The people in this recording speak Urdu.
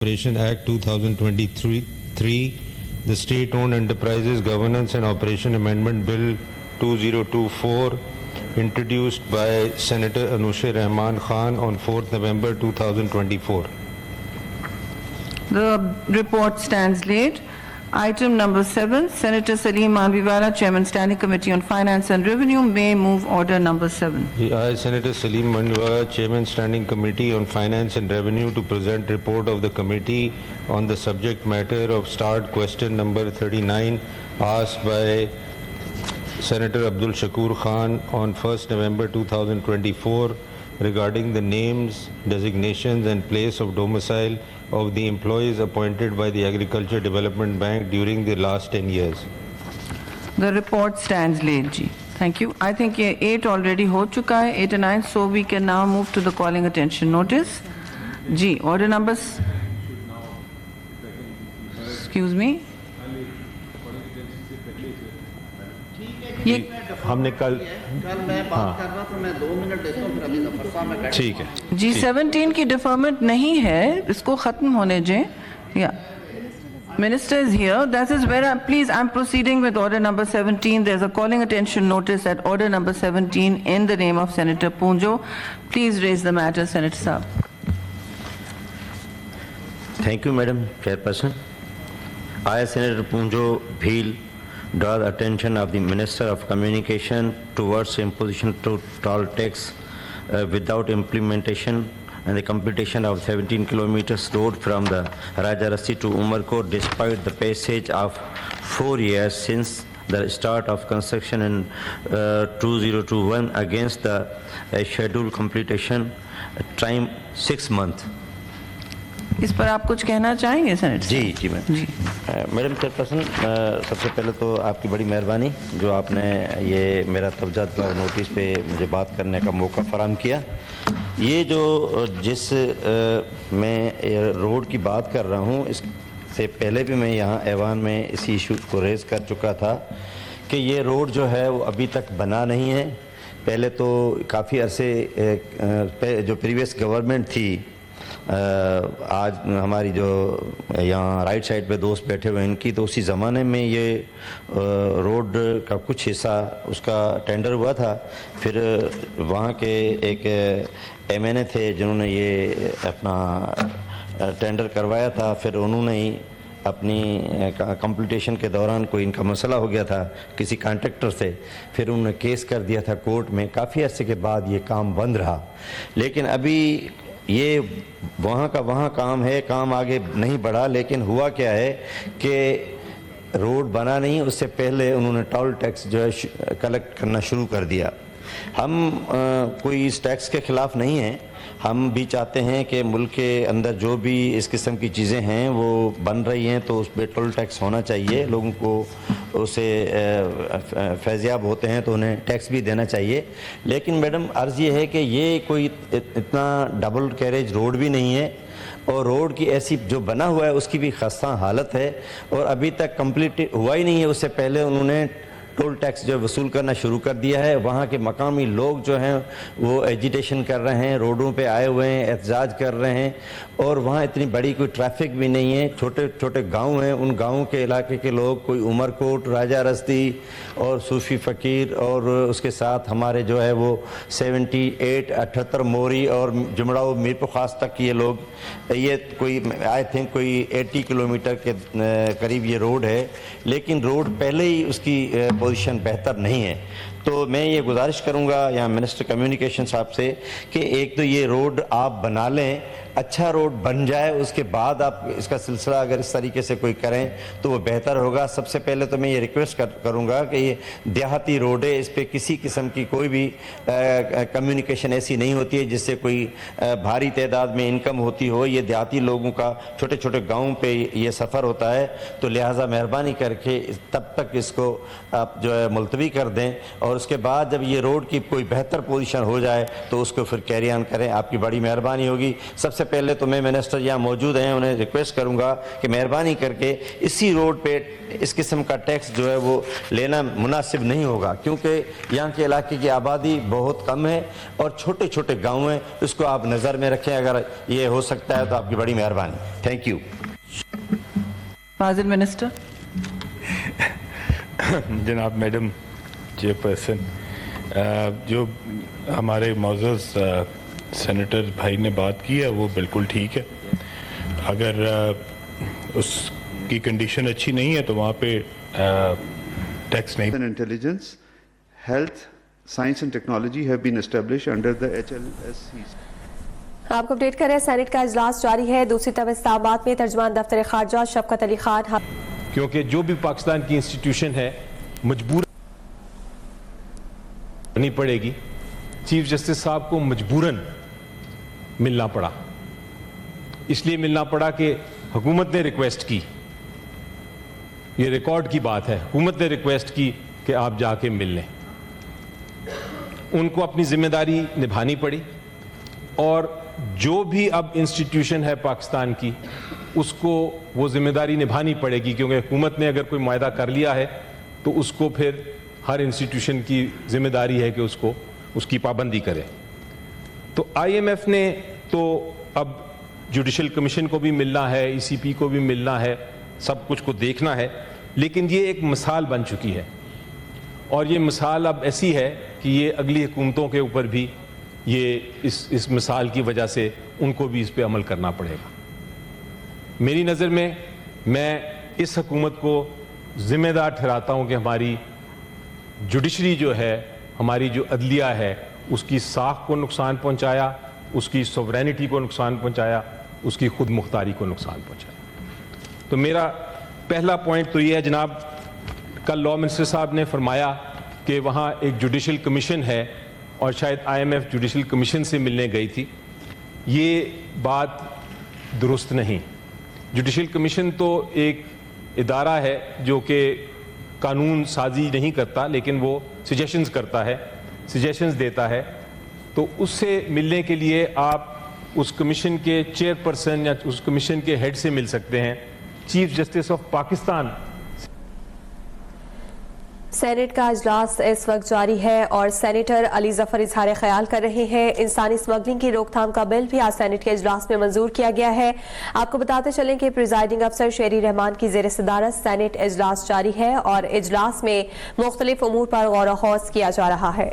Corporation Act 2023, the State-Owned Enterprises Governance and Operation Amendment Bill 2024, introduced by Senator Anusha Rahman Khan on 4th November 2024. The report stands laid. Item number 7, Senator Salim Manviwala, Chairman Standing Committee on Finance and Revenue, may move order number 7. I, Senator Salim Manviwala, Chairman Standing Committee on Finance and Revenue, to present report of the committee on the subject matter of start question number 39 asked by Senator Abdul Shakur Khan on 1st November 2024 regarding the names, designations and place of domicile of the employees appointed by the Agriculture Development Bank during the last 10 years. The report stands laid, Ji. Thank you. I think 8 already ho chuka hai, 8 and 9, so we can now move to the calling attention notice. Ji, order numbers. Excuse me. ہم نے کل میں بات کر رہا تو میں 2 منٹ دیتا ہوں پھر ابھی ظفر صاحب میں ٹھیک ہے جی 17 کی ڈیفرمنٹ نہیں ہے اس کو ختم ہونے دیں یا Minister is here. That is where I'm proceeding with order number 17. There's a calling attention notice at order number 17 in the name of Senator Poonjo. Please raise the matter, Senator Saab. Thank you, Madam Chairperson. I, Senator Poonjo Bhil, draw the attention of the Minister of Communication towards imposition to toll tax without implementation and the completion of 17 kilometers road from the Rajarasti to Umarkot despite the passage of 4 years since the start of construction in 2021 against the scheduled completion time 6 months. اس پر آپ کچھ کہنا چاہیں گے سینیٹر؟ جی میڈم چیئر پرسن، سب سے پہلے تو آپ کی بڑی مہربانی جو آپ نے یہ میرا توجہ نوٹس پہ مجھے بات کرنے کا موقع فراہم کیا. یہ جو جس میں روڈ کی بات کر رہا ہوں اس سے پہلے بھی میں یہاں ایوان میں اسی ایشو کو ریز کر چکا تھا کہ یہ روڈ جو ہے وہ ابھی تک بنا نہیں ہے. پہلے تو کافی عرصے جو پریویس گورنمنٹ تھی، آج ہماری جو یہاں رائٹ سائڈ پہ دوست بیٹھے ہوئے ان کی، تو اسی زمانے میں یہ روڈ کا کچھ حصہ اس کا ٹینڈر ہوا تھا. پھر وہاں کے ایک ایم این اے تھے جنہوں نے یہ اپنا ٹینڈر کروایا تھا. پھر انہوں نے ہی اپنی کمپلیٹیشن کے دوران کوئی ان کا مسئلہ ہو گیا تھا کسی کانٹریکٹر سے، پھر انہوں نے کیس کر دیا تھا کورٹ میں. کافی عرصے کے بعد یہ کام بند رہا، لیکن ابھی یہ وہاں کا وہاں کام ہے، کام آگے نہیں بڑھا. لیکن ہوا کیا ہے کہ روڈ بنا نہیں، اس سے پہلے انہوں نے ٹول ٹیکس جو ہے کلیکٹ کرنا شروع کر دیا. ہم کوئی اس ٹیکس کے خلاف نہیں ہیں، ہم بھی چاہتے ہیں کہ ملک کے اندر جو بھی اس قسم کی چیزیں ہیں وہ بن رہی ہیں تو اس پہ ٹول ٹیکس ہونا چاہیے. لوگوں کو اسے فیضیاب ہوتے ہیں تو انہیں ٹیکس بھی دینا چاہیے. لیکن میڈم عرض یہ ہے کہ یہ کوئی اتنا ڈبل کیریج روڈ بھی نہیں ہے، اور روڈ کی ایسی جو بنا ہوا ہے اس کی بھی خستہ حالت ہے اور ابھی تک کمپلیٹ ہوا ہی نہیں ہے. اس سے پہلے انہوں نے ٹول ٹیکس جو وصول کرنا شروع کر دیا ہے. وہاں کے مقامی لوگ جو ہیں وہ ایجیٹیشن کر رہے ہیں، روڈوں پہ آئے ہوئے ہیں، احتجاج کر رہے ہیں. اور وہاں اتنی بڑی کوئی ٹریفک بھی نہیں ہے، چھوٹے چھوٹے گاؤں ہیں. ان گاؤں کے علاقے کے لوگ کوئی عمرکوٹ، راجہ رستی اور صوفی فقیر اور اس کے ساتھ ہمارے جو ہے وہ 78 78 موری اور جمڑاؤ میر خاص تک یہ لوگ، یہ کوئی آئی تھنک کوئی 80 کلومیٹر کے قریب یہ روڈ ہے. لیکن روڈ پہلے ہی اس کی پوزیشن بہتر نہیں ہے. تو میں یہ گزارش کروں گا یہاں منسٹر کمیونیکیشن صاحب سے کہ ایک تو یہ روڈ آپ بنا لیں، اچھا روڈ بن جائے، اس کے بعد آپ اس کا سلسلہ اگر اس طریقے سے کوئی کریں تو وہ بہتر ہوگا. سب سے پہلے تو میں یہ ریکویسٹ کروں گا کہ یہ دیہاتی روڈ ہے، اس پہ کسی قسم کی کوئی بھی کمیونیکیشن ایسی نہیں ہوتی ہے جس سے کوئی بھاری تعداد میں انکم ہوتی ہو. یہ دیہاتی لوگوں کا چھوٹے چھوٹے گاؤں پہ یہ سفر ہوتا ہے. تو لہٰذا مہربانی کر کے تب تک اس کو آپ جو ہے ملتوی کر دیں اور اس کے بعد جب یہ روڈ کی کوئی بہتر پوزیشن ہو جائے تو اس کو پھر کیری آن کریں. آپ کی بڑی مہربانی ہوگی. سب سے پہلے تو میں منسٹر یہاں موجود ہیں, انہیں ریکویسٹ کروں گا کہ مہربانی کر کے اسی روڈ پہ اس قسم کا ٹیکس جو ہے وہ لینا مناسب نہیں ہوگا, کیونکہ یہاں کے علاقے کی آبادی بہت کم ہے اور چھوٹے چھوٹے گاؤں ہیں. اس کو آپ نظر میں رکھیں, اگر یہ ہو سکتا ہے تو آپ کی بڑی مہربانی. Thank you. Fazil minister. جناب میڈم چیئر پرسن, جو ہمارے معزز سینیٹر بھائی نے بات کی ہے وہ بالکل ٹھیک ہے. اگر اس کی کنڈیشن اچھی نہیں ہے تو وہاں پہ ٹیکس نہیں. Intelligence, health, science and technology have been established under the HLSC. آپ کو اپڈیٹ کر رہے ہیں, سینٹ کا اجلاس جاری ہے. دوسری طرف اسلام آباد میں ترجمان دفتر خارجہ شفقت علی خان. کیونکہ جو بھی پاکستان کی انسٹیٹیوشن ہے مجبور کرنی پڑے گی. چیف جسٹس صاحب کو مجبوراً ملنا پڑا, اس لیے ملنا پڑا کہ حکومت نے ریکویسٹ کی, یہ ریکارڈ کی بات ہے, حکومت نے ریکویسٹ کی کہ آپ جا کے مل لیں. ان کو اپنی ذمہ داری نبھانی پڑی, اور جو بھی اب انسٹیٹیوشن ہے پاکستان کی اس کو وہ ذمہ داری نبھانی پڑے گی, کیونکہ حکومت نے اگر کوئی معاہدہ کر لیا ہے تو اس کو پھر ہر انسٹیٹیوشن کی ذمہ داری ہے کہ اس کی پابندی کرے. تو آئی ایم ایف نے تو اب جوڈیشل کمیشن کو بھی ملنا ہے, ای سی پی کو بھی ملنا ہے, سب کچھ کو دیکھنا ہے, لیکن یہ ایک مثال بن چکی ہے, اور یہ مثال اب ایسی ہے کہ یہ اگلی حکومتوں کے اوپر بھی یہ اس مثال کی وجہ سے ان کو بھی اس پہ عمل کرنا پڑے گا. میری نظر میں اس حکومت کو ذمہ دار ٹھہراتا ہوں کہ ہماری جوڈیشری جو ہے, ہماری جو عدلیہ ہے, اس کی ساکھ کو نقصان پہنچایا, اس کی سوورینٹی کو نقصان پہنچایا, اس کی خود مختاری کو نقصان پہنچایا. تو میرا پہلا پوائنٹ تو یہ ہے, جناب کل لاء منسٹر صاحب نے فرمایا کہ وہاں ایک جوڈیشل کمیشن ہے اور شاید I M F judicial commission سے ملنے گئی تھی. یہ بات درست نہیں. جوڈیشل کمیشن تو ایک ادارہ ہے جو کہ قانون سازی نہیں کرتا, لیکن وہ سجیشنز کرتا ہے, سجیشنز دیتا ہے. تو اس سے ملنے کے لیے آپ اس کمیشن کے چیئر پرسن یا اس کمیشن کے ہیڈ سے مل سکتے ہیں. Chief justice of Pakistan. Senate کا اجلاس اس وقت جاری ہے اور سینیٹر علی ظفر اظہار خیال کر رہے ہیں. انسانی اسمگلنگ کی روک تھام کا بل بھی آج سینٹ کے اجلاس میں منظور کیا گیا ہے. آپ کو بتاتے چلیں کہ پریزائڈنگ افسر شیری رحمان کی زیر صدارت سینٹ اجلاس جاری ہے اور اجلاس میں مختلف امور پر غور و خوض کیا جا رہا ہے.